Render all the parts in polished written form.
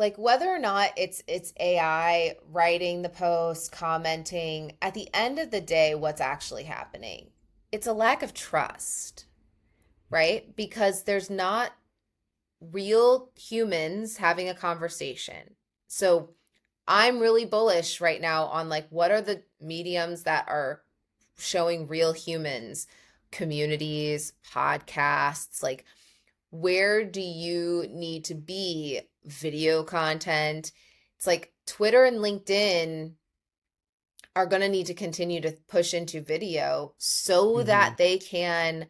like whether or not it's AI writing the post, commenting, at the end of the day, what's actually happening? It's a lack of trust, right? Because there's not real humans having a conversation. So I'm really bullish right now on like what are the mediums that are showing real humans, communities, podcasts, like where do you need to be? Video content. It's like Twitter and LinkedIn are going to need to continue to push into video so Hmm. that they can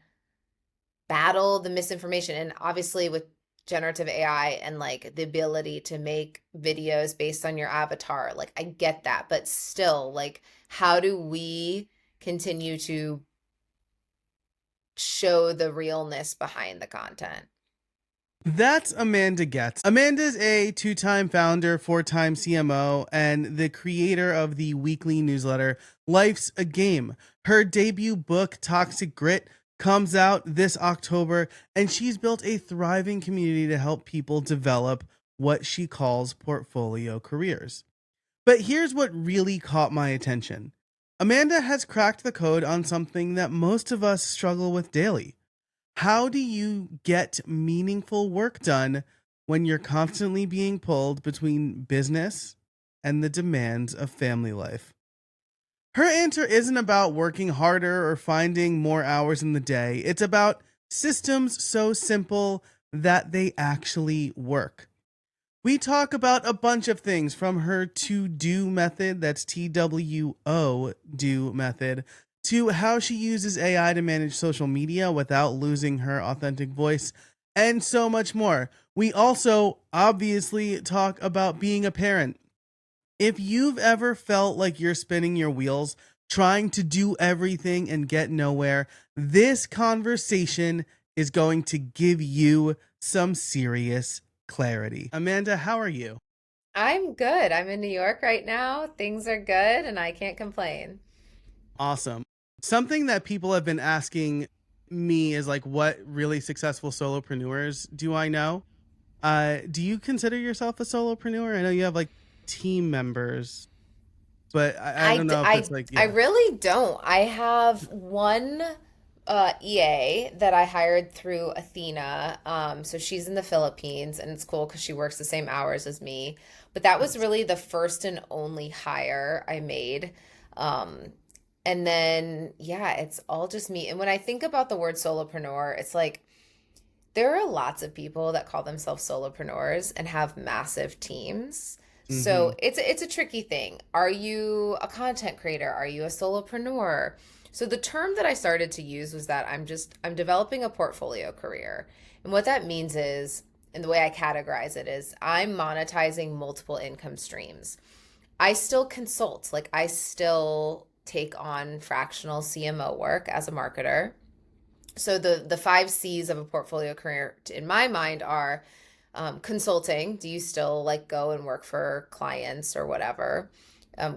battle the misinformation. And obviously, with generative AI and like the ability to make videos based on your avatar, like I get that, but still, like, how do we continue to show the realness behind the content? That's Amanda Goetz. Amanda's a two-time founder, four-time CMO, and the creator of the weekly newsletter Life's a Game. Her debut book, Toxic Grit, comes out this October, and she's built a thriving community to help people develop what she calls portfolio careers. But here's what really caught my attention. Amanda has cracked the code on something that most of us struggle with daily. How do you get meaningful work done when you're constantly being pulled between business and the demands of family life? Her answer isn't about working harder or finding more hours in the day. It's about systems so simple that they actually work. We talk about a bunch of things from her to do method, that's TWO do method, to how she uses AI to manage social media without losing her authentic voice, and so much more. We also obviously talk about being a parent. If you've ever felt like you're spinning your wheels, trying to do everything and get nowhere, this conversation is going to give you some serious clarity. Amanda, how are you? I'm good. I'm in New York right now. Things are good and I can't complain. Awesome. Something that people have been asking me is like, what really successful solopreneurs do I know? Do you consider yourself a solopreneur? I know you have like team members, but I I, don't d- know if it's I, like, I yeah. really don't. I have one EA that I hired through Athena. So she's in the Philippines and it's cool because she works the same hours as me. But that was Nice. really the first and only hire I made. Um, and then, yeah, it's all just me. And when I think about the word solopreneur, it's like there are lots of people that call themselves solopreneurs and have massive teams. Mm-hmm. So it's a tricky thing. Are you a content creator? Are you a solopreneur? So the term that I started to use was that I'm developing a portfolio career. And what that means is, and the way I categorize it is I'm monetizing multiple income streams. I still consult, like I still take on fractional CMO work as a marketer. So the five C's of a portfolio career in my mind are consulting. Do you still like go and work for clients or whatever?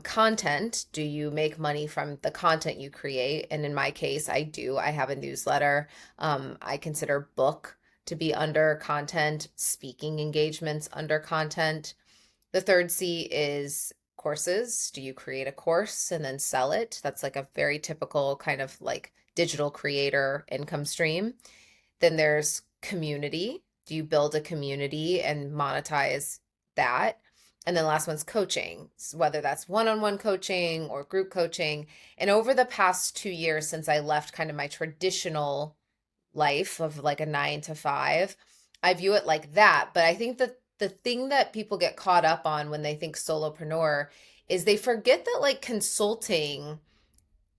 Content. Do you make money from the content you create? And in my case, I do. I have a newsletter. I consider book to be under content, speaking engagements under content. The third C is courses. Do you create a course and then sell it? That's like a very typical kind of like digital creator income stream. Then there's community. Do you build a community and monetize that? And then last one's coaching, whether that's one-on-one coaching or group coaching. And over the past 2 years since I left kind of my traditional life of like a 9 to 5, I view it like that. But I think that the thing that people get caught up on when they think solopreneur is they forget that like consulting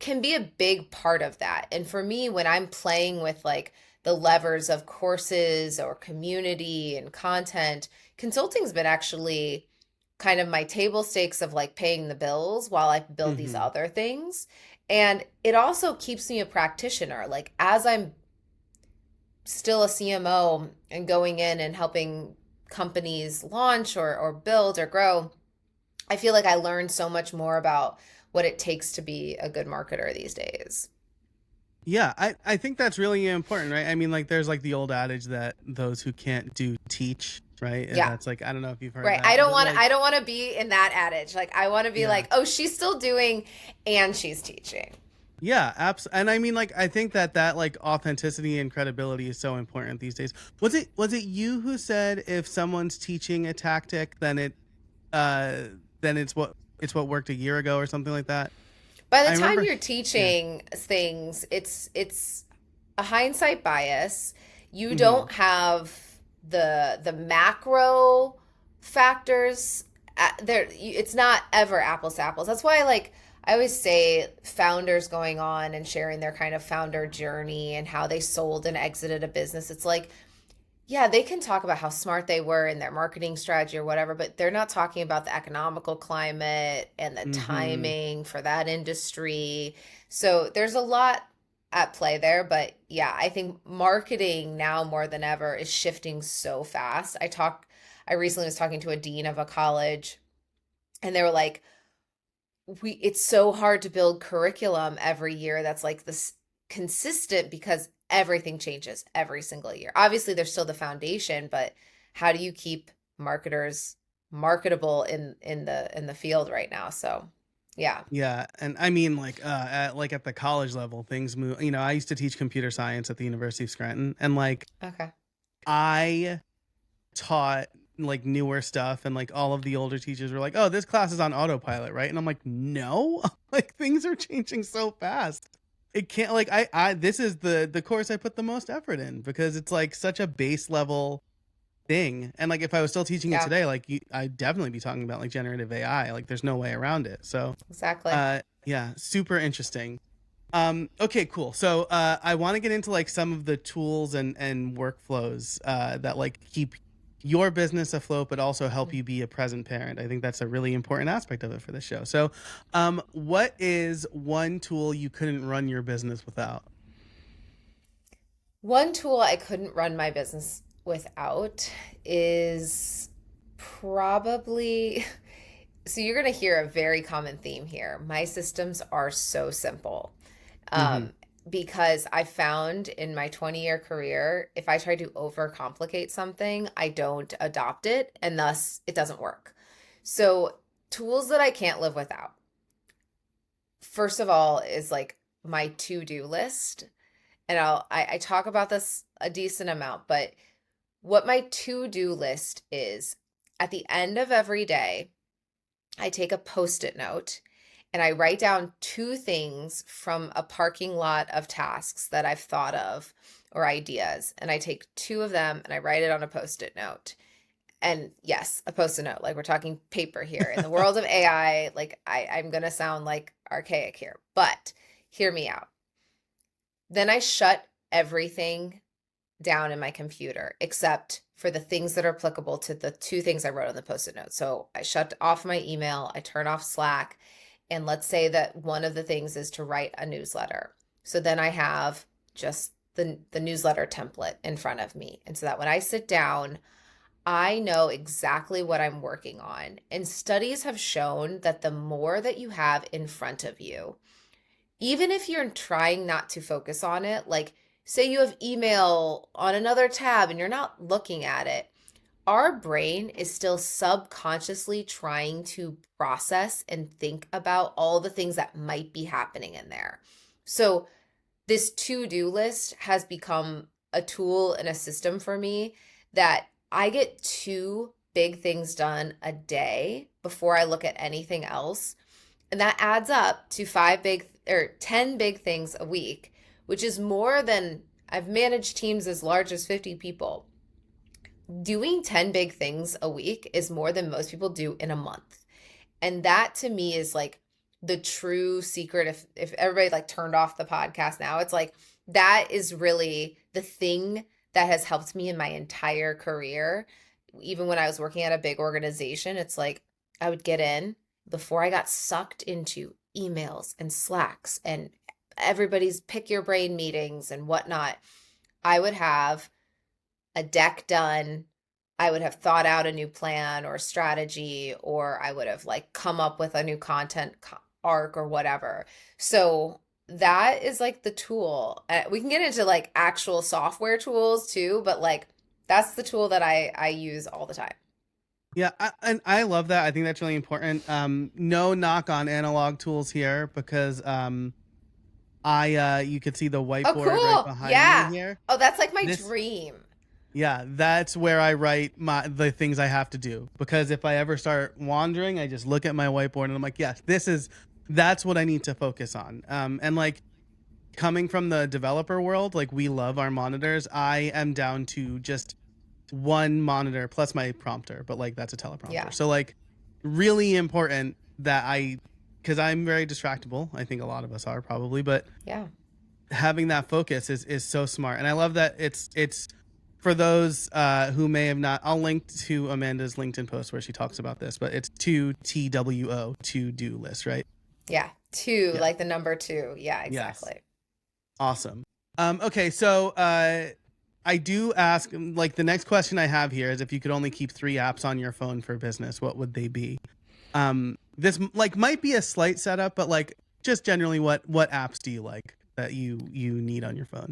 can be a big part of that. And for me, when I'm playing with like the levers of courses or community and content, consulting's been actually kind of my table stakes of like paying the bills while I build these Mm-hmm. other things. And it also keeps me a practitioner. Like as I'm still a CMO and going in and helping companies launch or build or grow, I feel like I learned so much more about what it takes to be a good marketer these days. Yeah, I think that's really important, right? I mean, like, there's like the old adage that those who can't do teach. right? Yeah. That's like, I don't know if you've heard Right. that, but I like, don't want to be in that adage. Like I want to be yeah. like, "Oh, she's still doing and she's teaching." Yeah, and I mean, like, I think that like authenticity and credibility is so important these days. Was it you who said if someone's teaching a tactic, uh then it's what worked a year ago or something like that? By I the time remember. you're Yeah. teaching things, it's a hindsight bias. You Hmm. don't have the macro factors there. It's not ever apples to apples. That's why I always say founders going on and sharing their kind of founder journey and how they sold and exited a business. It's like, yeah, they can talk about how smart they were in their marketing strategy or whatever, but they're not talking about the economical climate and the Hmm. timing for that industry. So there's a lot at play there, but yeah, I think marketing now more than ever is shifting so fast. I recently was talking to a dean of a college and they were like, we it's so hard to build curriculum every year that's like this consistent because everything changes every single year. Obviously, there's still the foundation, but how do you keep marketers marketable in the field right now? So, yeah. Yeah, and I mean, at the college level, things move. I used to teach computer science at the University of Scranton, and like Okay. I taught like newer stuff, and like all of the older teachers were like, "Oh, this class is on autopilot, right?" And I'm like, "No, like things are changing so fast. It can't like I this is the course I put the most effort in because it's like such a base level thing. And like if I was still teaching it Yeah, today, like I'd definitely be talking about like generative AI. Like there's no way around it. So, exactly. yeah, super interesting. Okay, cool. So I want to get into like some of the tools and workflows that like keep your business afloat, but also help you be a present parent. I think that's a really important aspect of it for this show. So, what is one tool you couldn't run your business without? One tool I couldn't run my business without is probably so you're going to hear a very common theme here. My systems are so simple. Mm-hmm. Um, because I found in my 20-year career, if I try to overcomplicate something, I don't adopt it and thus it doesn't work. So, tools that I can't live without. First of all, is like my to-do list. And I talk about this a decent amount, but what my to-do list is at the end of every day, I take a post-it note and I write down two things from a parking lot of tasks that I've thought of or ideas. And I take two of them and I write it on a post-it note. And yes, a post-it note, like we're talking paper here. In the world of AI, I'm gonna sound like archaic here, but hear me out. Then I shut everything down in my computer except for the things that are applicable to the two things I wrote on the post-it note. So I shut off my email, I turn off Slack, and let's say that one of the things is to write a newsletter. So then I have just the newsletter template in front of me. And so that when I sit down, I know exactly what I'm working on. And studies have shown that the more that you have in front of you, even if you're trying not to focus on it, like say you have email on another tab and you're not looking at it, our brain is still subconsciously trying to process and think about all the things that might be happening in there. So, this to do list has become a tool and a system for me that I get two big things done a day before I look at anything else. And that adds up to 10 big things a week, which is more than I've managed teams as large as 50 people. Doing 10 big things a week is more than most people do in a month. And that to me is like the true secret. If everybody like turned off the podcast now, it's like that is really the thing that has helped me in my entire career. Even when I was working at a big organization, it's like I would get in before I got sucked into emails and Slacks and everybody's pick your brain meetings and whatnot. I would have a deck done. I would have thought out a new plan or strategy, or I would have like come up with a new content arc or whatever. So that is like the tool. We can get into like actual software tools too, but like That's the tool that I use all the time. Yeah, and I love that. I think that's really important. No knock on analog tools here because I you could see the Oh, whiteboard right cool. behind me Yeah. here. Oh, that's like my This dream. Yeah, that's where I write the things I have to do, because if I ever start wandering, I just look at my whiteboard and I'm like, yes, that's what I need to focus on. And like coming from the developer world, like we love our monitors. I am down to just one monitor plus my prompter, but like that's a teleprompter. Yeah. So like really important that because I'm very distractible. I think a lot of us are probably, but Yeah. having that focus is so smart. And I love that it's for those who may have not, I'll link to Amanda's LinkedIn post where she talks about this, but it's to do list, right? Yeah. Two, Yeah. like the number two. Yeah, Yes. exactly. Awesome. Okay, so I do ask, like, the next question I have here is, if you could only keep 3 apps on your phone for business, what would they be? This like might be a slight setup, but like just generally, what apps do you like that you need on your phone?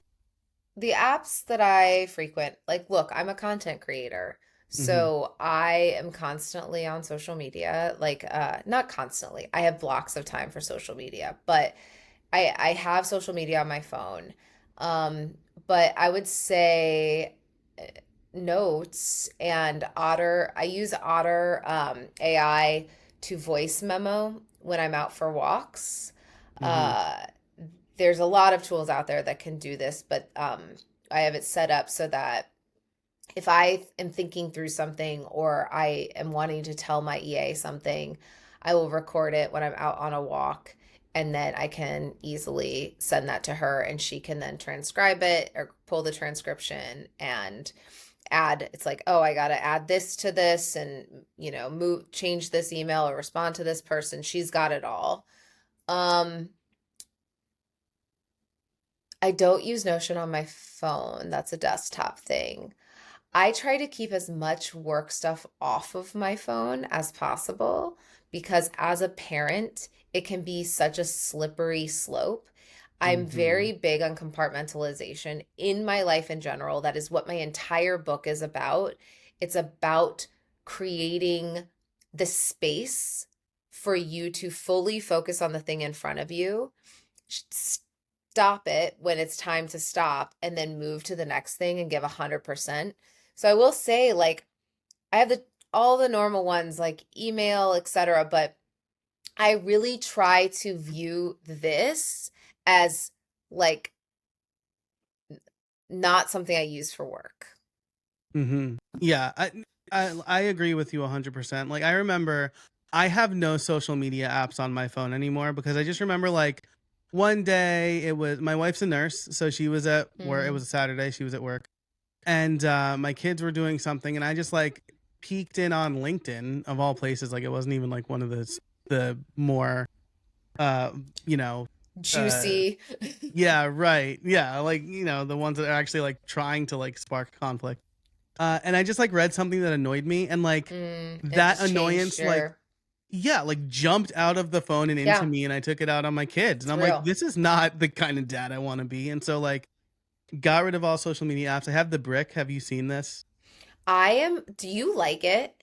The apps that I frequent, like, look, I'm a content creator. Mm-hmm. So I am constantly on social media, like not constantly. I have blocks of time for social media, but I have social media on my phone. Um, but I would say uh, Notes and Otter. I use Otter AI to voice memo when I'm out for walks. Mm-hmm. Uh, there's a lot of tools out there that can do this, but I have it set up so that if I am thinking through something or I am wanting to tell my EA something, I will record it when I'm out on a walk, and then I can easily send that to her and she can then transcribe it or pull the transcription and add. It's like, oh, I got to add this to this and, move, change this email or respond to this person. She's got it all. Um, I don't use Notion on my phone. That's a desktop thing. I try to keep as much work stuff off of my phone as possible because as a parent, it can be such a slippery slope. I'm Mm-hmm. very big on compartmentalization in my life in general. That is what my entire book is about. It's about creating the space for you to fully focus on the thing in front of you, stop it when it's time to stop, and then move to the next thing and give 100%. So I will say, like, I have the all the normal ones like email, etc., but I really try to view this as like not something I use for work. Mm-hmm. Yeah, I agree with you 100%. Like I remember I have no social media apps on my phone anymore because I just remember like one day it was my wife's a nurse, so she was at work. It Mm, was a Saturday, she was at work, and my kids were doing something, and I just like peeked in on LinkedIn of all places. Like it wasn't even like one of the more uh you know uh juicy. yeah, right, yeah, like the ones that are actually like trying to like spark conflict. And I just like read something that annoyed me, and like It that just changed annoyance, like, your, yeah, like jumped out of the phone and into yeah, me, and I took it out on my kids. And it's I'm like, real. this is not the kind of dad I want to be. And so like got rid of all social media apps. I have the brick. Have you seen this? Do you like it?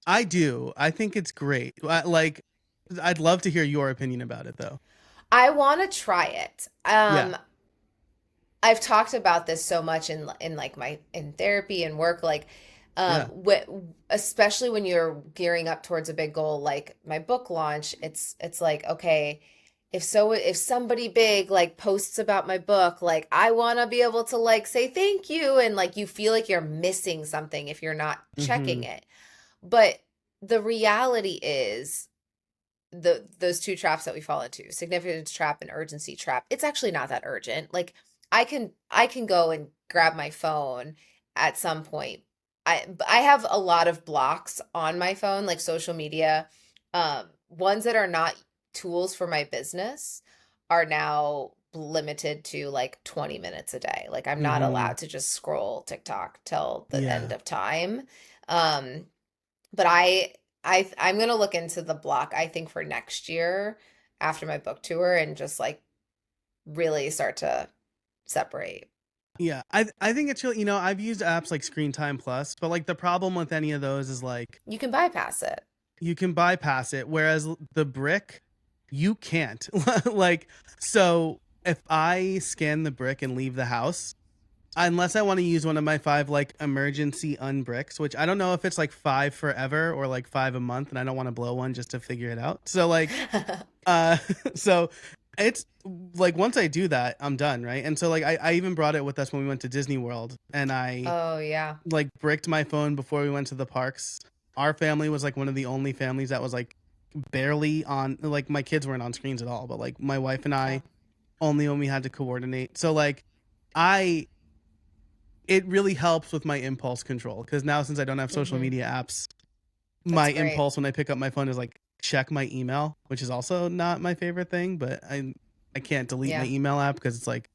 I do. I think it's great. Like I'd love to hear your opinion about it though. I want to try it. Yeah. I've talked about this so much in like my in therapy and work, like Yeah. especially when you're gearing up towards a big goal like my book launch. It's like, okay, if somebody big like posts about my book, like I want to be able to like say thank you, and like you feel like you're missing something if you're not checking Mhm. it. But the reality is those two traps that we fall into, significance trap and urgency trap, it's actually not that urgent. Like I can go and grab my phone at some point. I have a lot of blocks on my phone, like social media, ones that are not tools for my business are now limited to like 20 minutes a day. Like I'm not Mhm. allowed to just scroll TikTok till the end Yeah. of time. um but I'm gonna look into the block, I think, for next year after my book tour and just like really start to separate. Yeah, I think it's really, I've used apps like Screen Time Plus, but like the problem with any of those is like You can bypass it. you can bypass it, whereas the brick, you can't. Like, so if I scan the brick and leave the house, unless I want to use one of my 5 like emergency unbricks, which I don't know if it's like 5 forever or like 5 a month, and I don't want to blow one just to figure it out. So like, uh, so it's like once I do that, I'm done, right? And so like I even brought it with us when we went to Disney World, and I Oh, yeah. like bricked my phone before we went to the parks. Our family was like one of the only families that was like barely on, like my kids weren't on screens at all, but like my wife and I Oh, only when we had to coordinate. So like I it really helps with my impulse control because now since I don't have social hmm. media apps, my That's great. impulse when I pick up my phone is like check my email, which is also not my favorite thing, but I can't delete my Yeah. email app because it's like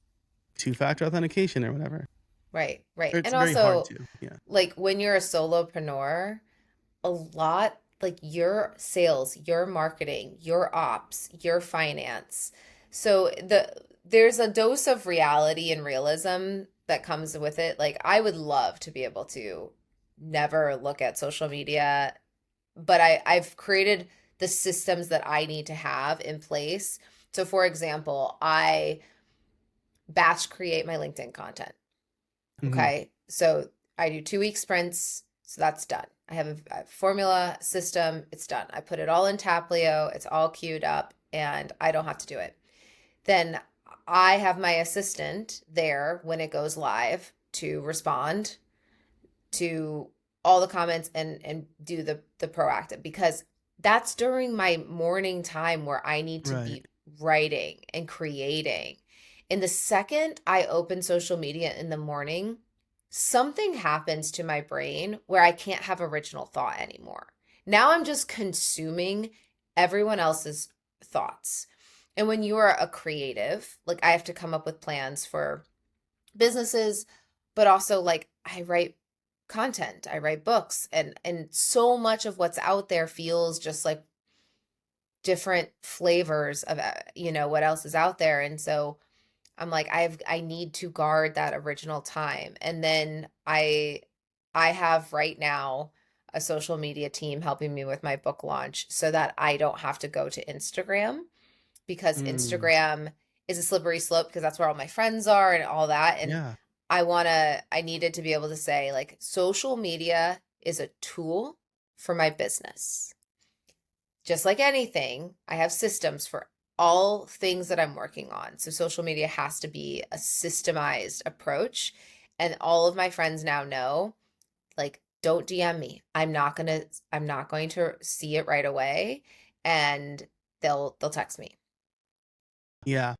two-factor authentication or whatever. Right, right. Or And it's very hard also, to. Yeah. like when you're a solopreneur, a lot like your sales, your marketing, your ops, your finance. So there's a dose of reality and realism that comes with it. Like I would love to be able to never look at social media, but I've created the systems that I need to have in place. So for example, I batch create my LinkedIn content. Hmm. Okay. So I do 2 week sprints. So that's done. I have a formula system. It's done. I put it all in Taplio. It's all queued up and I don't have to do it. Then I have my assistant there when it goes live to respond to all the comments and do the proactive because that's during my morning time where I need to Right. be writing and creating. And the second I open social media in the morning, something happens to my brain where I can't have original thought anymore. Now I'm just consuming everyone else's thoughts. And when you are a creative, like I have to come up with plans for businesses, but also like I write content, I write books and so much of what's out there feels just like different flavors of what else is out there. And so I'm like I need to guard that original time. And then I have right now a social media team helping me with my book launch so that I don't have to go to Instagram because Mm, Instagram is a slippery slope because that's where all my friends are and all that. And yeah. I needed to be able to say, like, social media is a tool for my business. Just like anything, I have systems for all things that I'm working on. So social media has to be a systemized approach. And all of my friends now know, like, don't DM me. I'm not going to see it right away. And they'll text me. Yeah.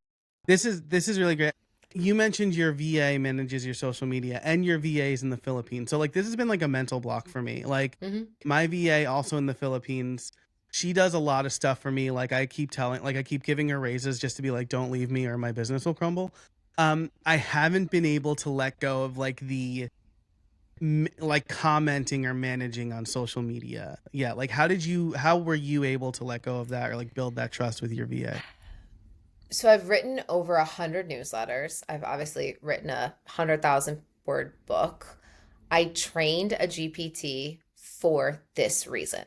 This is really great. You mentioned your VA manages your social media and your VA is in the Philippines. So like this has been like a mental block for me. Like Hmm. my VA also in the Philippines, she does a lot of stuff for me. Like I keep giving her raises just to be like don't leave me or my business will crumble. I haven't been able to let go of like the like commenting or managing on social media. Yeah, like how were you able to let go of that or like build that trust with your VA? So I've written over 100 newsletters. I've obviously written 100,000 word book. I trained a GPT for this reason.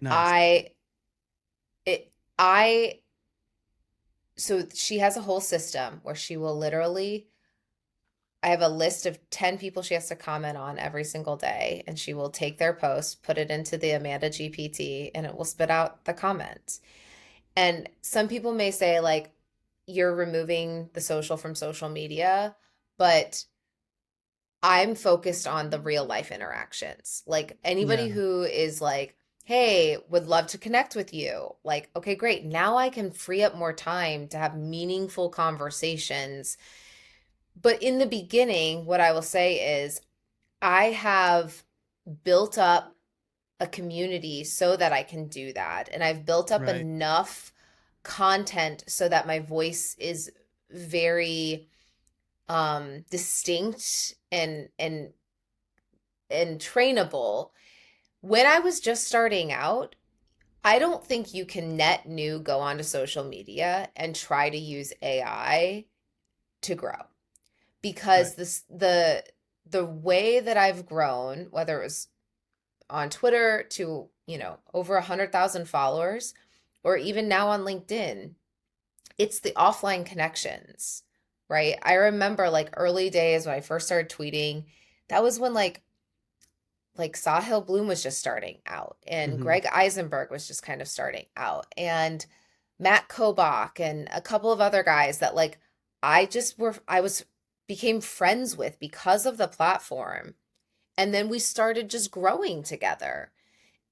Nice. I it I so she has a whole system where she will literally I have a list of 10 people she has to comment on every single day, and she will take their post, put it into the Amanda GPT, and it will spit out the comment. And some people may say, like, you're removing the social from social media, but I'm focused on the real life interactions. Like, anybody Yeah. who is like, hey, would love to connect with you. Like, okay, great. Now I can free up more time to have meaningful conversations. But in the beginning, what I will say is, I have built up a community so that I can do that. And I've built up Right. enough content so that my voice is very distinct and trainable. When I was just starting out, I don't think you can net new go onto social media and try to use AI to grow because Right. the way that I've grown, whether it was on Twitter to, over 100,000 followers, or even now on LinkedIn, it's the offline connections, right? I remember like early days when I first started tweeting, that was when like Sahil Bloom was just starting out and Hmm. Greg Eisenberg was just kind of starting out and Matt Kobach and a couple of other guys that like I was became friends with because of the platform. And then we started just growing together.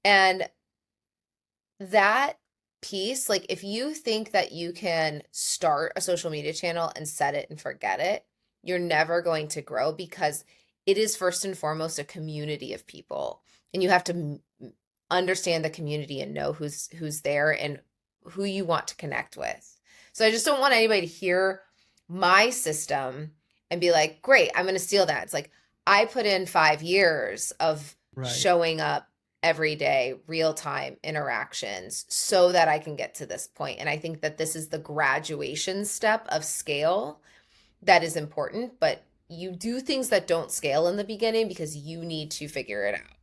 And that piece, like if you think that you can start a social media channel and set it and forget it, you're never going to grow because it is first and foremost a community of people. And you have to understand the community and know who's there and who you want to connect with. So I just don't want anybody to hear my system and be like, "Great, I'm going to steal that." It's like I put in 5 years of Right. showing up every day, real time interactions so that I can get to this point. And I think that this is the graduation step of scale that is important, but you do things that don't scale in the beginning because you need to figure it out.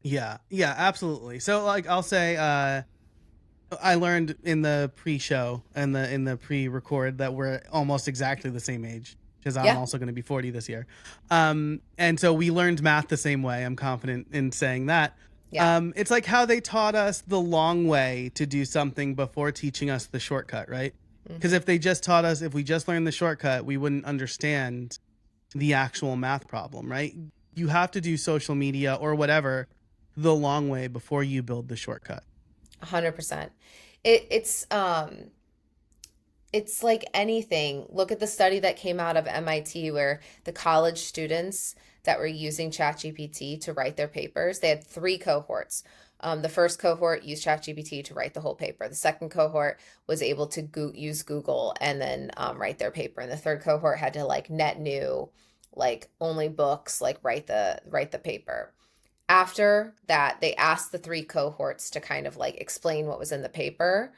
Yeah. Yeah, absolutely. So like I'll say I learned in the pre-show and the pre-record that we're almost exactly the same age because I'm Yeah. also going to be 40 this year. And so we learned math the same way. I'm confident in saying that. Yeah. It's like how they taught us the long way to do something before teaching us the shortcut, right? Because Hmm. if they just taught us, if we just learned the shortcut, we wouldn't understand the actual math problem, right? You have to do social media or whatever the long way before you build the shortcut. 100%. It, it's um it's like anything. Look at the study that came out of MIT where the college students that were using ChatGPT to write their papers, they had three cohorts. The first cohort used ChatGPT to write the whole paper. The second cohort was able to use Google and then write their paper. And the third cohort had to like net new, like only books, like write the paper. After that, they asked the three cohorts to kind of like explain what was in the paper,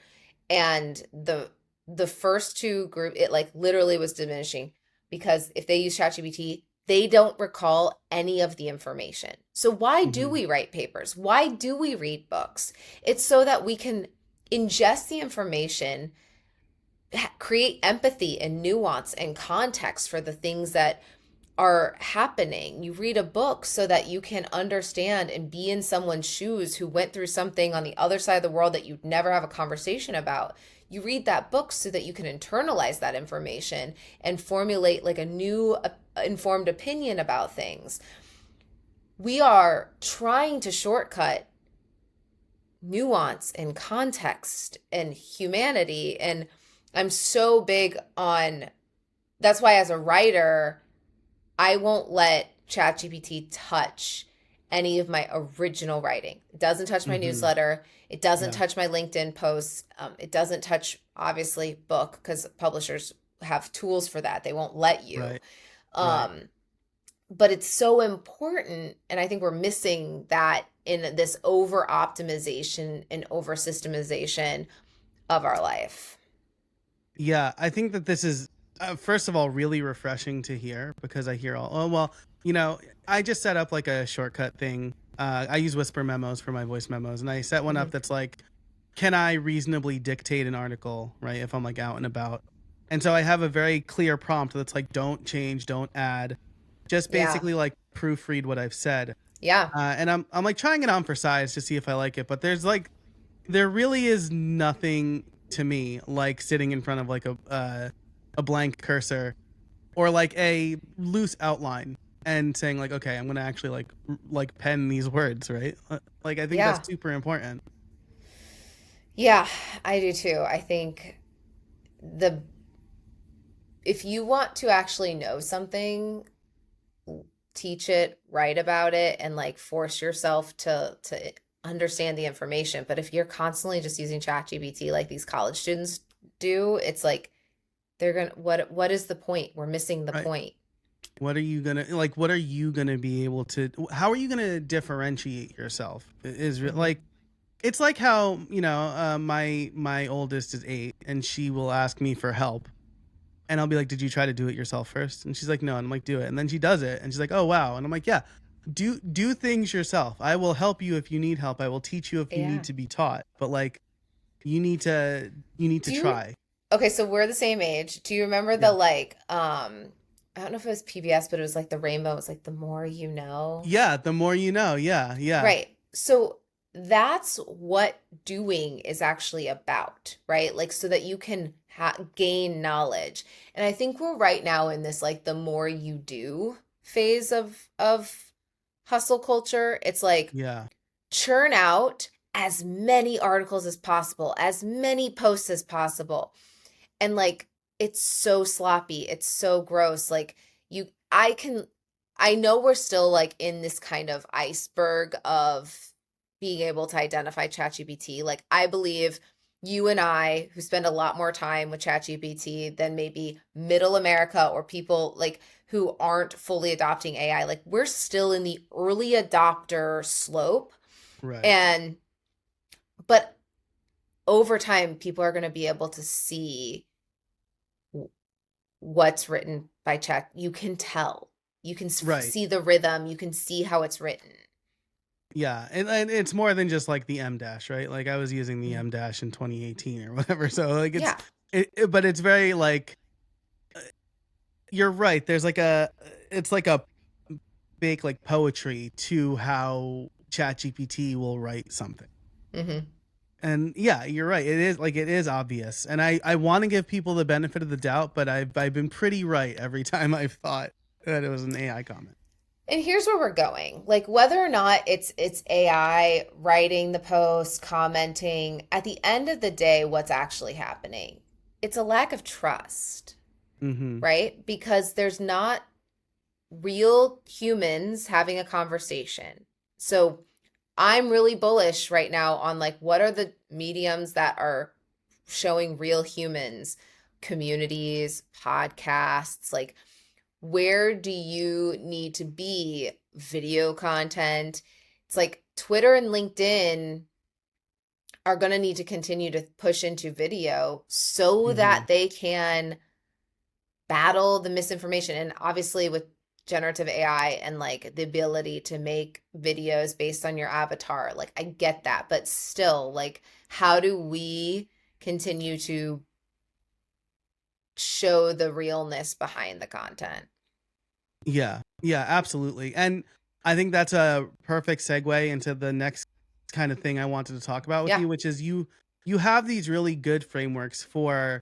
and the first two group it like literally was diminishing because if they use ChatGPT, they don't recall any of the information. So why do Hmm. we write papers? Why do we read books? It's so that we can ingest the information, create empathy and nuance and context for the things that are happening. You read a book so that you can understand and be in someone's shoes who went through something on the other side of the world that you'd never have a conversation about. You read that book so that you can internalize that information and formulate like a new informed opinion about things. We are trying to shortcut nuance and context and humanity. And I'm so big on that's why as a writer, I won't let ChatGPT touch any of my original writing. It doesn't touch my Hmm. newsletter. It doesn't Yeah. touch my LinkedIn posts. It doesn't touch, obviously, book because publishers have tools for that. They won't let you. Right. Right. Um, but it's so important. And I think we're missing that in this over optimization and over systemization of our life. Yeah, I think that this is first of all really refreshing to hear because I hear all, oh well, you know, I just set up like a shortcut thing. I use Whisper memos for my voice memos, and I set one up Hmm. that's like, can I reasonably dictate an article, right? If I'm like out and about, and so I have a very clear prompt that's like, don't change, don't add, just Yeah. basically like proofread what I've said. Yeah. And I'm like trying it on for size to see if I like it, but there really is nothing to me like sitting in front of like a blank cursor or like a loose outline and saying like, okay, I'm gonna actually like pen these words, right? Like I think Yeah. that's super important. Yeah. I do too. I think the if you want to actually know something, teach it, write about it, and like force yourself to understand the information. But if you're constantly just using ChatGPT like these college students do, it's like they're gonna what is the point? We're missing the Right. point. What are you gonna be able to, how are you gonna differentiate yourself Hmm. like, it's like how, my oldest is 8 and she will ask me for help. And I'll be like, did you try to do it yourself first? And she's like, no. And I'm like, do it. And then she does it. And she's like, oh, wow. And I'm like, yeah, do things yourself. I will help you if you need help. I will teach you if you need Yeah. to be taught. But like, you need to, you need to Do you try. Okay, so we're the same age. Do you remember the Yeah. like I don't know if it was PBS, but it was like the rainbow. It was like the more you know. Yeah. The more you know. Yeah. Yeah. Right. So that's what doing is actually about, right? Like so that you can gain knowledge. And I think we're right now in this like the more you do phase of hustle culture. It's like Yeah. churn out as many articles as possible, as many posts as possible. And like it's so sloppy, it's so gross. Like you I know we're still like in this kind of iceberg of being able to identify ChatGPT. Like I believe you and I who spend a lot more time with ChatGPT than maybe middle America or people like who aren't fully adopting AI, like we're still in the early adopter slope. Right. And but over time people are going to be able to see what's written by chat. You can tell. You can Right. see the rhythm. You can see how it's written. Yeah. And it's more than just like the M dash, right? Like I was using the Mm. M dash in 2018 or whatever. So like Yeah. but it's very like, you're right. There's like it's like a bake like poetry to how ChatGPT will write something. Hmm. And yeah, you're right. It is obvious. And I want to give people the benefit of the doubt, but I've been pretty right every time I've thought that it was an AI comment. And here's where we're going. Like whether or not it's AI writing the post, commenting, at the end of the day, what's actually happening? It's a lack of trust, Mm-hmm. right? Because there's not real humans having a conversation. So I'm really bullish right now on like what are the mediums that are showing real humans, communities, podcasts, like where do you need to be? Video content. It's like Twitter and LinkedIn are going to need to continue to push into video so Mm-hmm. that they can battle the misinformation. And obviously, with generative AI and like the ability to make videos based on your avatar, like I get that. But still, like, how do we continue to show the realness behind the content? Yeah. Yeah, absolutely. And I think that's a perfect segue into the next kind of thing I wanted to talk about with Yeah. you, which is you have these really good frameworks for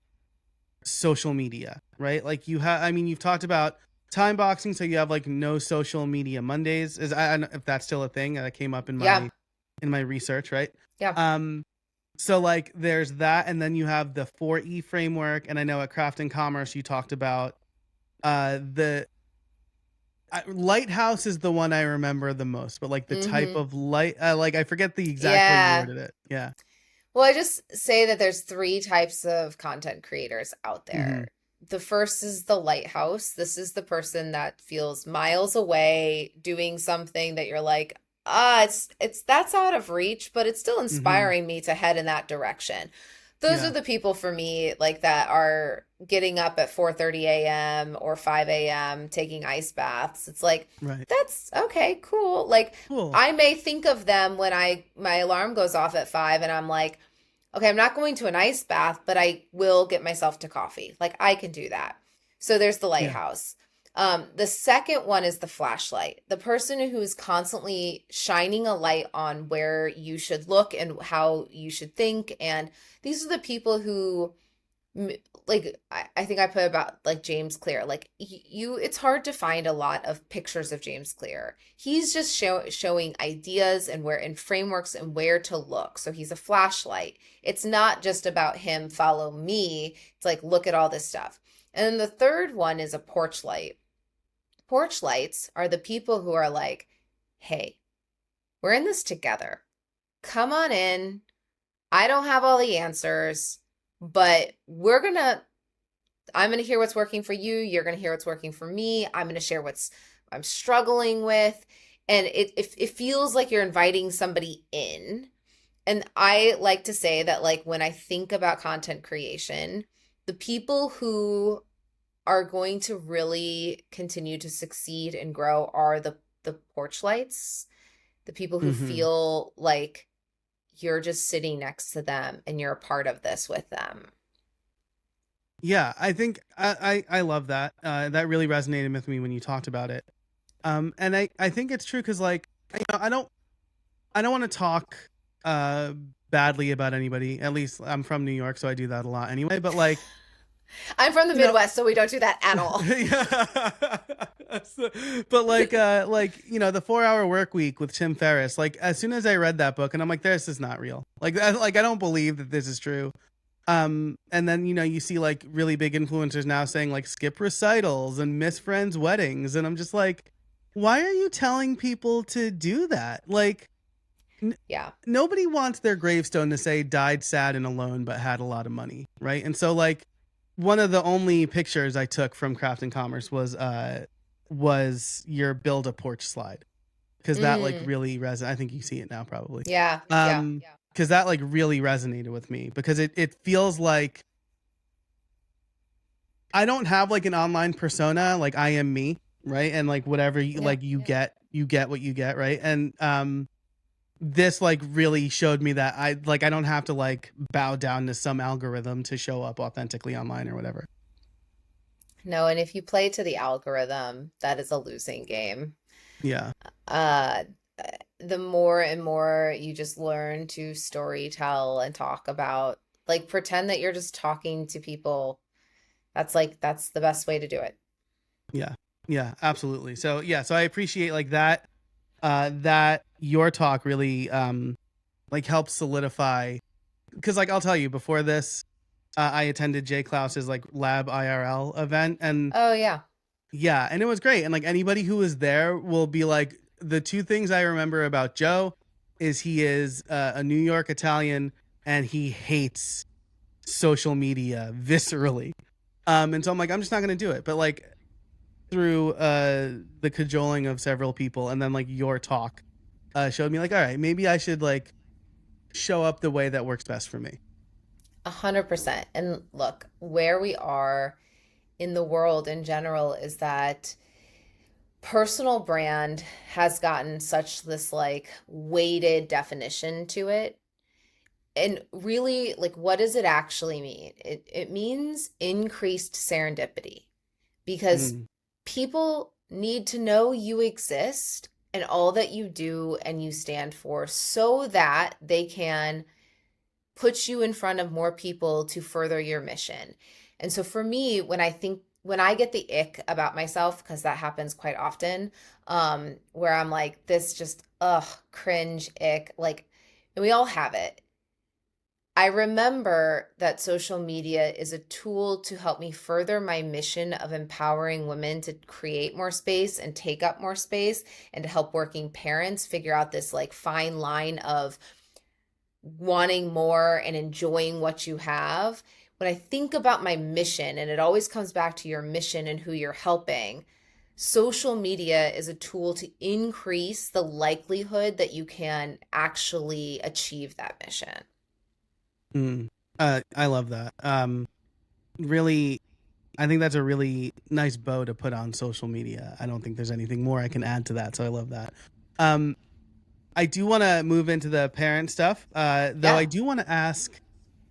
social media, right? Like you have, I mean, you've talked about time boxing, so you have like no social media Mondays. Is I don't know if that's still a thing that came up Yeah. in my research, right? Yeah. Um, so like there's that, and then you have the 4E framework, and I know at Craft and Commerce you talked about the lighthouse is the one I remember the most, but like the type Mm-hmm. of light, like I forget the exact way you Yeah. worded it. Yeah. Well, I just say that there's three types of content creators out Mm-hmm. there. The first is the lighthouse. This is the person that feels miles away doing something that you're like, it's that's out of reach, but it's still Mm-hmm. inspiring me to head in that direction. Those are Yeah. the people for me like that are getting up at 4:30 a.m. or 5 a.m. taking ice baths. It's like Right. that's okay, cool. Like Cool. I may think of them when I my alarm goes off at 5 and I'm like, okay, I'm not going to an ice bath, but I will get myself to coffee. Like I can do that. So there's the Yeah. lighthouse. The second one is the flashlight, the person who's constantly shining a light on where you should look and how you should think. And these are the people who like I think I put about like James Clear. Like you, it's hard to find a lot of pictures of James Clear. He's just showing ideas and where and frameworks and where to look. So he's a flashlight. It's not just about him follow me. It's like look at all this stuff. And then the third one is a porch light. Porch lights are the people who are like, hey, we're in this together. Come on in. I don't have all the answers, but I'm going to hear what's working for you. You're going to hear what's working for me. I'm going to share what's I'm struggling with. And it feels like you're inviting somebody in. And I like to say that, like, when I think about content creation, the people who are going to really continue to succeed and grow are the porch lights, the people who Hmm. feel like you're just sitting next to them and you're a part of this with them. Yeah, I think I love that. That really resonated with me when you talked about it. And I think it's true because like I don't want to talk uh badly about anybody. At least I'm from New York, so I do that a lot anyway. But like I'm from the you know, Midwest, so we don't do that at all. yeah. But like the 4 hour work week with Tim Ferriss. Like as soon as I read that book, and I'm like, this is not real. Like I don't believe that this is true. And then you see like really big influencers now saying like skip recitals and miss friends' weddings, and I'm just like, why are you telling people to do that? Like n- Yeah. nobody wants their gravestone to say died sad and alone but had a lot of money, right? And so like one of the only pictures I took from Craft and Commerce was your build a porch slide, because that like Mm. really I think you see it now probably. Yeah. Yeah. Because that like really resonated with me because it feels like I don't have like an online persona, like I am me, right? And like whatever you Yeah. like you get what you get, right? And this like really showed me that I don't have to like bow down to some algorithm to show up authentically online or whatever. No, and if you play to the algorithm, that is a losing game. Yeah. Uh, the more and more you just learn to story tell and talk about, like pretend that you're just talking to people. That's the best way to do it. Yeah. Yeah, absolutely. So yeah, so I appreciate like that that your talk really like helped solidify, because like I'll tell you before this I attended Jay Klaus's like lab IRL event, and Oh yeah. yeah, and it was great. And like anybody who was there will be like, the two things I remember about Joe is he is a New York Italian and he hates social media viscerally. And so I'm like, I'm just not gonna do it. But like through the cajoling of several people and then like your talk showed me like, all right, maybe I should like show up the way that works best for me. 100%. And look, where we are in the world in general is that personal brand has gotten such this like weighted definition to it. And really, like, what does it actually mean? It means increased serendipity because Mm, people need to know you exist and all that you do and you stand for so that they can put you in front of more people to further your mission. And so for me, when I get the ick about myself, because that happens quite often, where I'm like, this just, ugh, cringe, ick, like, and we all have it. I remember that social media is a tool to help me further my mission of empowering women to create more space and take up more space and to help working parents figure out this like fine line of wanting more and enjoying what you have. When I think about my mission, and it always comes back to your mission and who you're helping, social media is a tool to increase the likelihood that you can actually achieve that mission. mm. I love that. Really, I think that's a really nice bow to put on social media. I don't think there's anything more I can add to that, so I love that. Um, I do want to move into the parent stuff, though. I Yeah. do want to ask,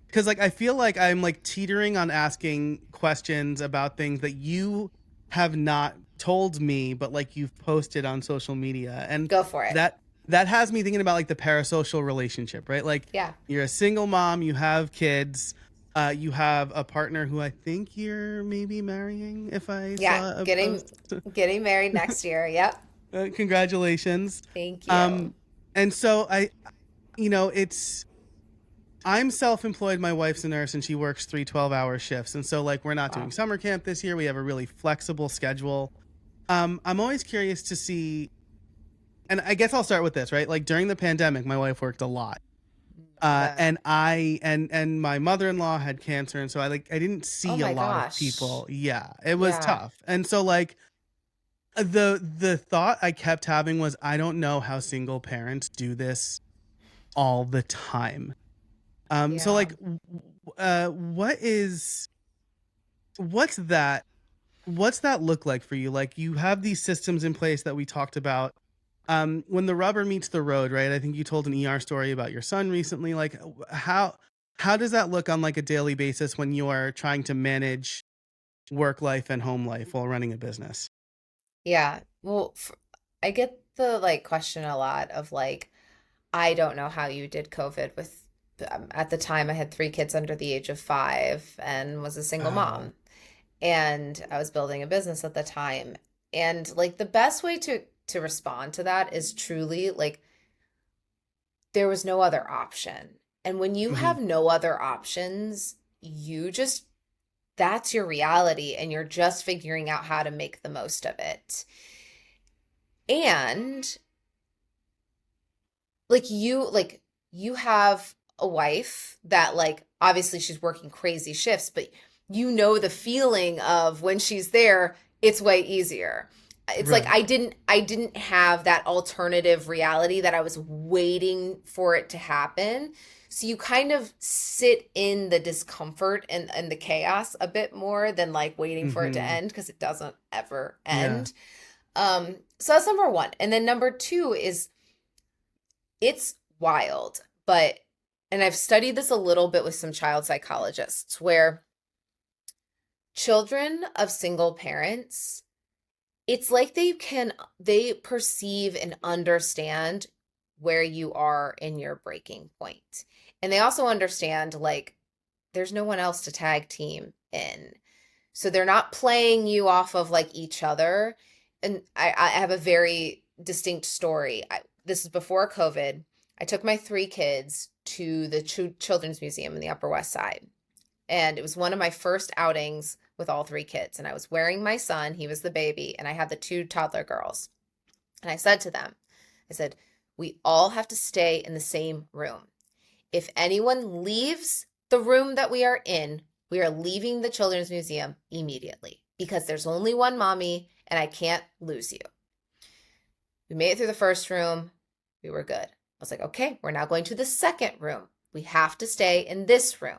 because like I feel like I'm like teetering on asking questions about things that you have not told me, but like you've posted on social media, and Go for it. that that has me thinking about like the parasocial relationship, right? Like Yeah. you're a single mom, you have kids, you have a partner who I think you're maybe marrying, if I Yeah. saw a Getting post. getting married next year. Yep. Congratulations. Thank you. Um, and so it's I'm self-employed. My wife's a nurse and she works 3 12-hour shifts. And so like we're not doing Wow. summer camp this year. We have a really flexible schedule. I'm always curious to see, and I guess I'll start with this, right? Like during the pandemic, my wife worked a lot. I bet. And and my mother-in-law had cancer, and so I didn't Oh see a my lot of gosh. people. Yeah, it was Yeah. tough. And so like the thought I kept having was, I don't know how single parents do this all the time. So Yeah. like, what is what's that? what's that look like for you? Like, you have these systems in place that we talked about. When the rubber meets the road, right? I think you told an ER story about your son recently. Like, how does that look on like a daily basis when you are trying to manage work life and home life while running a business? Yeah. Well, I get the like question a lot of like, I don't know how you did COVID with, at the time I had three kids under the age of 5 and was a single Oh, mom. And I was building a business at the time. And like the best way to respond to that is truly like there was no other option. And when you hmm, have no other options, you just that's your reality and you're just figuring out how to make the most of it. And like you have a wife that like obviously she's working crazy shifts, but you know the feeling of when she's there, it's way easier. It's like right. I didn't have that alternative reality that I was waiting for it to happen. So you kind of sit in the discomfort and the chaos a bit more than like waiting for it to Hmm. end because it doesn't ever Yeah. end. So that's number one. And then number two is it's wild, but and I've studied this a little bit with some child psychologists where children of single parents, it's like they perceive and understand where you are in your breaking point. And they also understand like there's no one else to tag team in. So they're not playing you off of like each other. And I have a very distinct story. This is before COVID. I took my three kids to the Children's Museum in the Upper West Side. And it was one of my first outings with all three kids. And I was wearing my son, he was the baby, and I had the two toddler girls. And I said to them, I said, we all have to stay in the same room. If anyone leaves the room that we are in, we are leaving the Children's Museum immediately because there's only one mommy and I can't lose you. We made it through the first room. We were good. I was like, okay, we're now going to the second room. We have to stay in this room.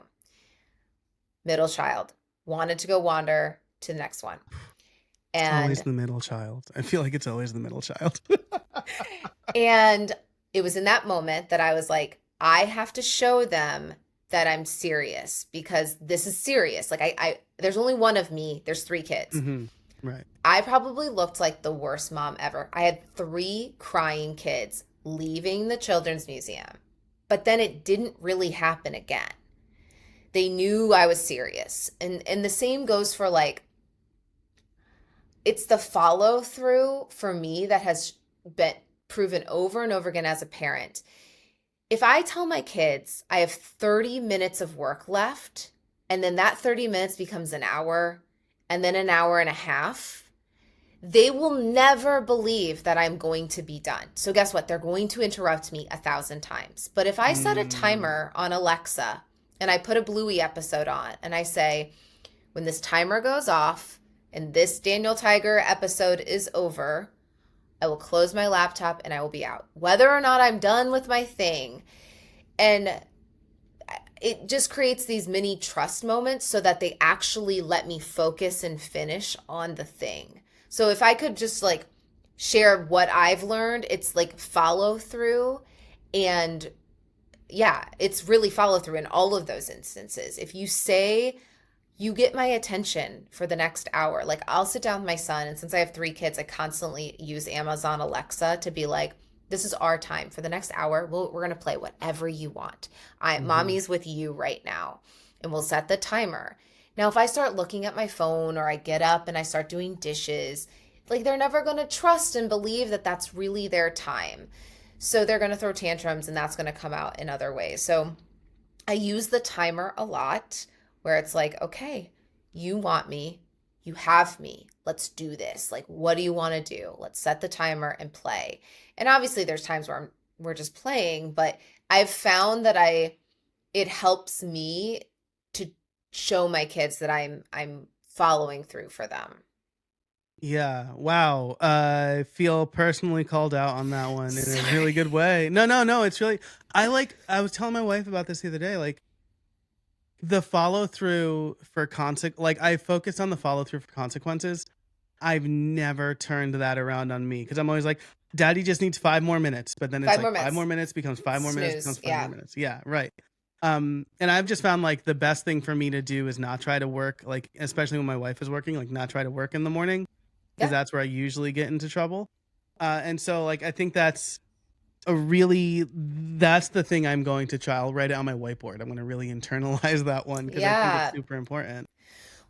Middle child wanted to go wander to the next one. It's always And the middle child. I feel like it's always the middle child. and it was in that moment that I was like, I have to show them that I'm serious because this is serious. Like I there's only one of me. There's three kids. Hmm. Right. I probably looked like the worst mom ever. I had three crying kids leaving the children's museum. But then it didn't really happen again. They knew I was serious. And the same goes for like it's the follow through for me that has been proven over and over again as a parent. If I tell my kids I have 30 minutes of work left, and then that 30 minutes becomes an hour, and then an hour and a half, they will never believe that I'm going to be done. So, guess what? They're going to interrupt me 1,000 times. But if I set a Mm. timer on Alexa and I put a Bluey episode on and I say, when this timer goes off and this Daniel Tiger episode is over, I will close my laptop and I will be out, whether or not I'm done with my thing. And it just creates these mini trust moments so that they actually let me focus and finish on the thing. So if I could just like share what I've learned, it's like follow through and yeah, it's really follow through in all of those instances. If you say you get my attention for the next hour. Like I'll sit down with my son, and since I have three kids, I constantly use Amazon Alexa to be like, "This is our time for the next hour. We're gonna play whatever you want. Hmm. Mommy's with you right now," and we'll set the timer. Now, if I start looking at my phone or I get up and I start doing dishes, like they're never gonna trust and believe that that's really their time. So they're gonna throw tantrums, and that's gonna come out in other ways. So I use the timer a lot where it's like, okay, you want me, you have me, let's do this. Like, what do you want to do? Let's set the timer and play. And obviously, there's times where we're just playing, but I've found that it helps me to show my kids that I'm following through for them. Yeah. Wow. I feel personally called out on that one in a really Sorry. good way. No, no, no. It's really, I was telling my wife about this the other day. Like, the follow through for like I focus on the follow through for consequences. I've never turned that around on me because I'm always like, Daddy just needs 5 more minutes, but then it's Five like more five more minutes. minutes becomes 5 more minutes becomes Snooze. 5 more Yeah. minutes. Yeah, right. And I've just found like the best thing for me to do is not try to work, like especially when my wife is working, like not try to work in the morning because Yeah. that's where I usually get into trouble. And so like I think that's the thing I'm going to try. I'll write it on my whiteboard. I'm going to really internalize that one because I think it's Yeah. super important.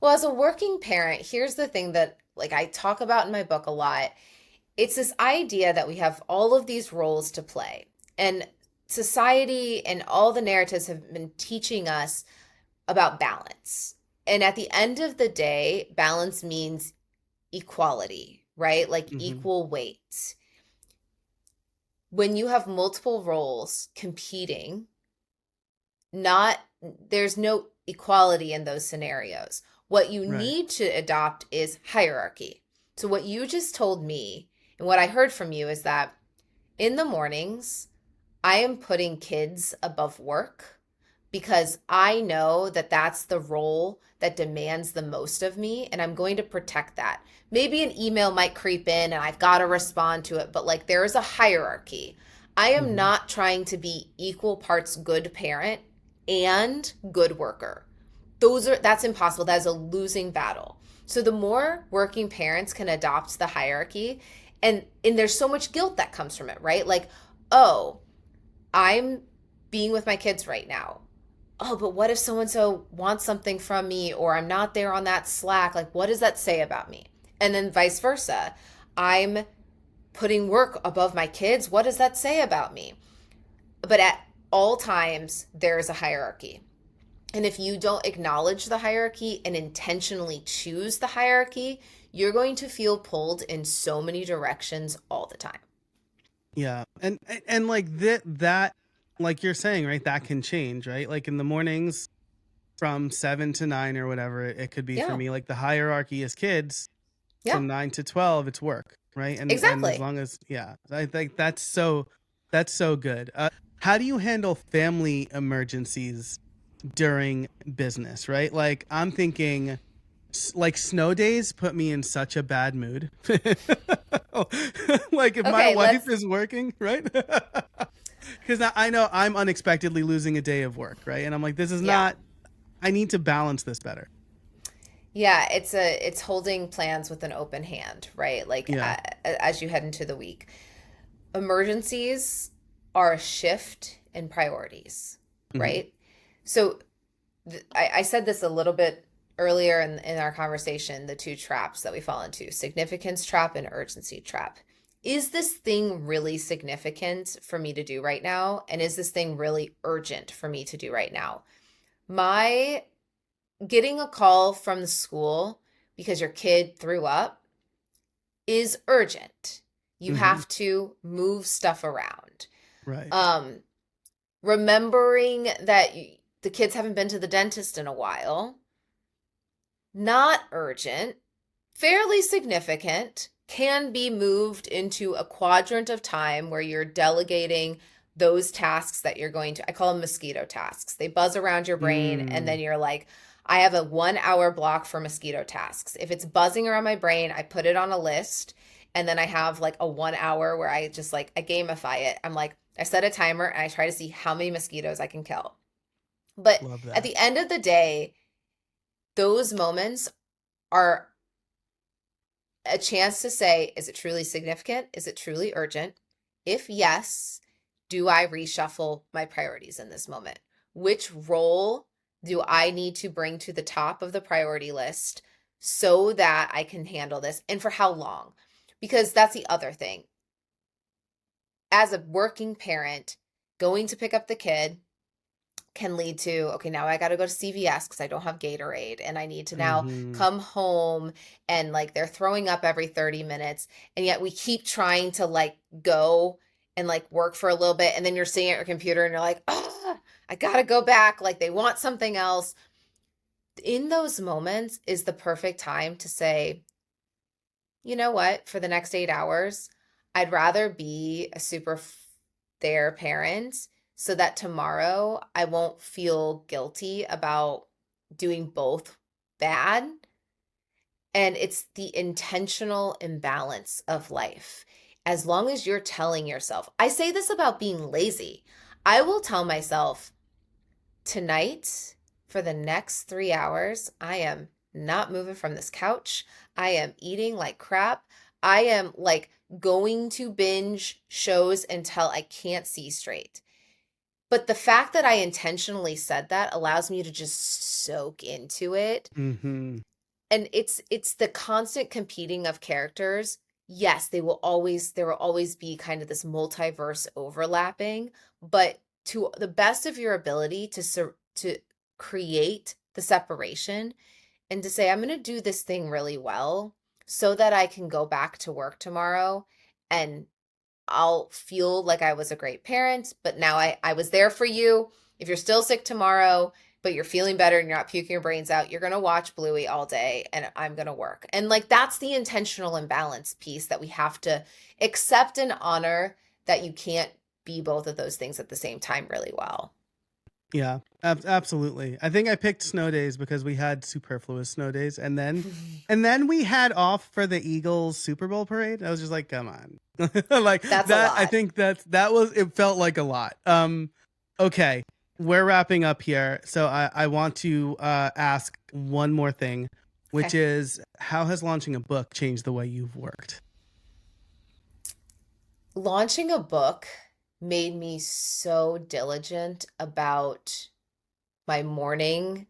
Well, as a working parent, here's the thing that like I talk about in my book a lot. It's this idea that we have all of these roles to play. And society and all the narratives have been teaching us about balance. And at the end of the day, balance means equality, right? Like Hmm. equal weight. When you have multiple roles competing, not there's no equality in those scenarios. What you Right. need to adopt is hierarchy. So what you just told me and what I heard from you is that in the mornings I am putting kids above work because I know that that's the role that demands the most of me and I'm going to protect that. Maybe an email might creep in and I've got to respond to it, but like there is a hierarchy. I am Hmm. not trying to be equal parts good parent and good worker. That's impossible. That is a losing battle. So the more working parents can adopt the hierarchy and there's so much guilt that comes from it, right? Like, oh, I'm being with my kids right now. Oh, but what if so and so wants something from me or I'm not there on that Slack? Like, what does that say about me? And then vice versa. I'm putting work above my kids. What does that say about me? But at all times, there's a hierarchy. And if you don't acknowledge the hierarchy and intentionally choose the hierarchy, you're going to feel pulled in so many directions all the time. Yeah. And like that like you're saying, right? That can change, right? Like in the mornings from 7 to 9 or whatever it could be for Yeah. me. Like the hierarchy is kids. Yeah. From 9 to 12, it's work, right? And as Exactly. long as yeah, I think that's so good. How do you handle family emergencies during business, right? Like I'm thinking like snow days put me in such a bad mood. Like if my Okay, wife let's is working, right? Because I know I'm unexpectedly losing a day of work, right? And I'm like, this is yeah. not. I need to balance this better. Yeah, it's holding plans with an open hand, right? Like Yeah. as you head into the week. Emergencies are a shift in priorities, Hmm. right? So I said this a little bit earlier in our conversation, the two traps that we fall into, significance trap and urgency trap. Is this thing really significant for me to do right now? And is this thing really urgent for me to do right now? My getting a call from the school because your kid threw up is urgent. You Hmm. have to move stuff around. Right. Um, remembering that the kids haven't been to the dentist in a while, not urgent, fairly significant, can be moved into a quadrant of time where you're delegating those tasks that you're going to, I call them mosquito tasks. They buzz around your brain, and then Mm, you're like, I have a 1 hour block for mosquito tasks. If it's buzzing around my brain, I put it on a list. And then I have like a 1 hour where I just like, I gamify it. I'm like, I set a timer and I try to see how many mosquitoes I can kill. But love at that. the end of the day, those moments are a chance to say, is it truly significant? Is it truly urgent? If yes, do I reshuffle my priorities in this moment? Which role do I need to bring to the top of the priority list so that I can handle this? And for how long? Because that's the other thing. As a working parent, going to pick up the kid can lead to, okay, now I got to go to CVS because I don't have Gatorade and I need to now Hmm. come home and like they're throwing up every 30 minutes. And yet we keep trying to like go and like work for a little bit. And then you're sitting at your computer and you're like, oh, I got to go back. Like they want something else. In those moments is the perfect time to say, you know what, for the next 8 hours, I'd rather be a super there parent so that tomorrow I won't feel guilty about doing both bad. And it's the intentional imbalance of life. As long as you're telling yourself, I say this about being lazy. I will tell myself, tonight, for the next 3 hours, I am not moving from this couch. I am eating like crap. I am like going to binge shows until I can't see straight. But the fact that I intentionally said that allows me to just soak into it. Mm-hmm. And it's the constant competing of characters. Yes, there will always be kind of this multiverse overlapping, but to the best of your ability to create the separation and to say, I'm going to do this thing really well so that I can go back to work tomorrow and I'll feel like I was a great parent, but now I was there for you. If you're still sick tomorrow, but you're feeling better and you're not puking your brains out, you're going to watch Bluey all day and I'm going to work. And like that's the intentional imbalance piece that we have to accept and honor, that you can't be both of those things at the same time really well. Yeah, absolutely. I think I picked snow days because we had superfluous snow days, and then we had off for the Eagles Super Bowl parade. I was just like, come on, like That's a that. I lot. think that was, it felt like a lot. Okay, we're wrapping up here, so I want to ask one more thing, which Okay. is, how has launching a book changed the way you've worked? Launching a book made me so diligent about my morning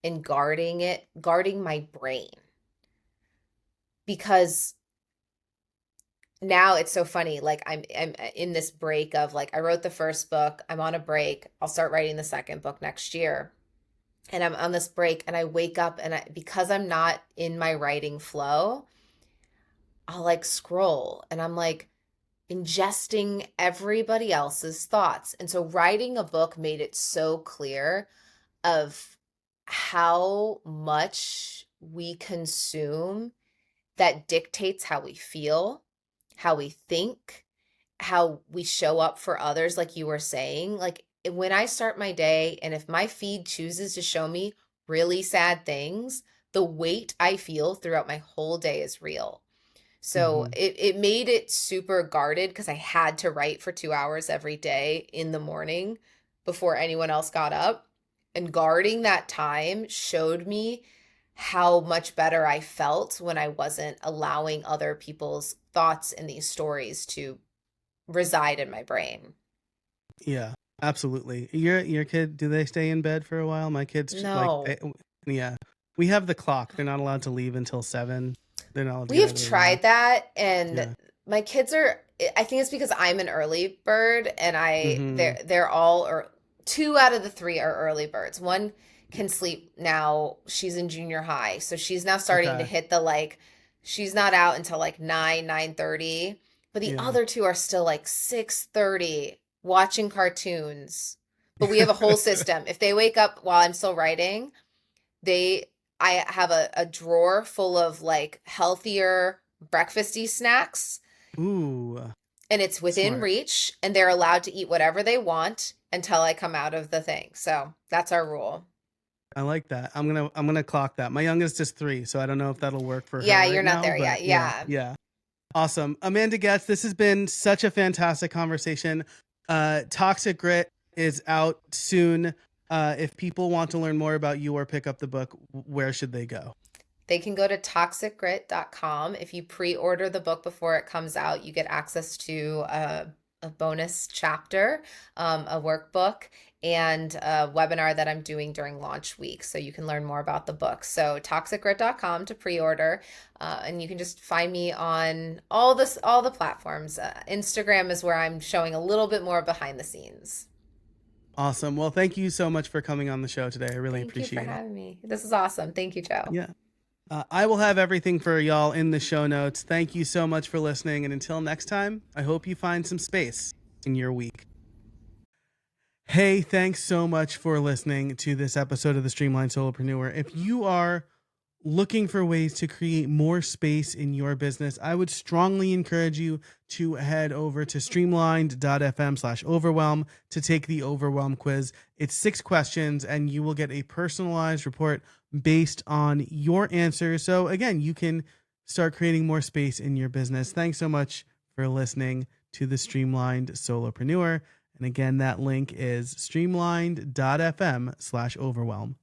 and guarding my brain. Because now it's so funny. Like I'm in this break of like I wrote the first book, I'm on a break. I'll start writing the second book next year. And I'm on this break and I wake up and because I'm not in my writing flow, I'll like scroll and I'm like ingesting everybody else's thoughts. And so writing a book made it so clear of how much we consume that dictates how we feel, how we think, how we show up for others, like you were saying. Like when I start my day, and if my feed chooses to show me really sad things, the weight I feel throughout my whole day is real. So Mm-hmm. it made it super guarded because I had to write for 2 hours every day in the morning before anyone else got up. And guarding that time showed me how much better I felt when I wasn't allowing other people's thoughts in these stories to reside in my brain. Yeah, absolutely. Your kid, do they stay in bed for a while? My kids No. yeah. We have the clock. They're not allowed to leave until 7. They're not allowed to We get have out of the room. tried that, and Yeah. my kids are, I think it's because I'm an early bird and Mm-hmm. they're all, or two out of the three are early birds. One can sleep now. She's in junior high, so she's now starting to Okay. hit the like she's not out until like 9:30, but the Yeah. other two are still like 6:30 watching cartoons. But we have a whole system. If they wake up while I'm still writing, they I have a drawer full of like healthier breakfasty snacks, Ooh, and it's within smart. reach and they're allowed to eat whatever they want until I come out of the thing. So that's our rule. I like that. I'm gonna clock that. My youngest is 3, so I don't know if that'll work for her Yeah, you're right not now, there but yet. yeah, Yeah. yeah. Awesome. Amanda Goetz, this has been such a fantastic conversation. Toxic Grit is out soon. If people want to learn more about you or pick up the book, where should they go? They can go to toxicgrit.com. If you pre-order the book before it comes out, you get access to a bonus chapter, a workbook, and a webinar that I'm doing during launch week. So you can learn more about the book. So toxicgrit.com to pre-order. And you can just find me on all the platforms. Instagram is where I'm showing a little bit more behind the scenes. Awesome. Well, thank you so much for coming on the show today. I really Thank you for appreciate it. having me. This is awesome. Thank you, Joe. Yeah. I will have everything for y'all in the show notes. Thank you so much for listening. And until next time, I hope you find some space in your week. Hey, thanks so much for listening to this episode of the Streamline Solopreneur. If you are looking for ways to create more space in your business, I would strongly encourage you to head over to streamlined.fm/overwhelm to take the overwhelm quiz. It's 6 questions and you will get a personalized report based on your answers. So again, you can start creating more space in your business. Thanks so much for listening to the Streamlined Solopreneur. And again, that link is streamlined.fm/overwhelm.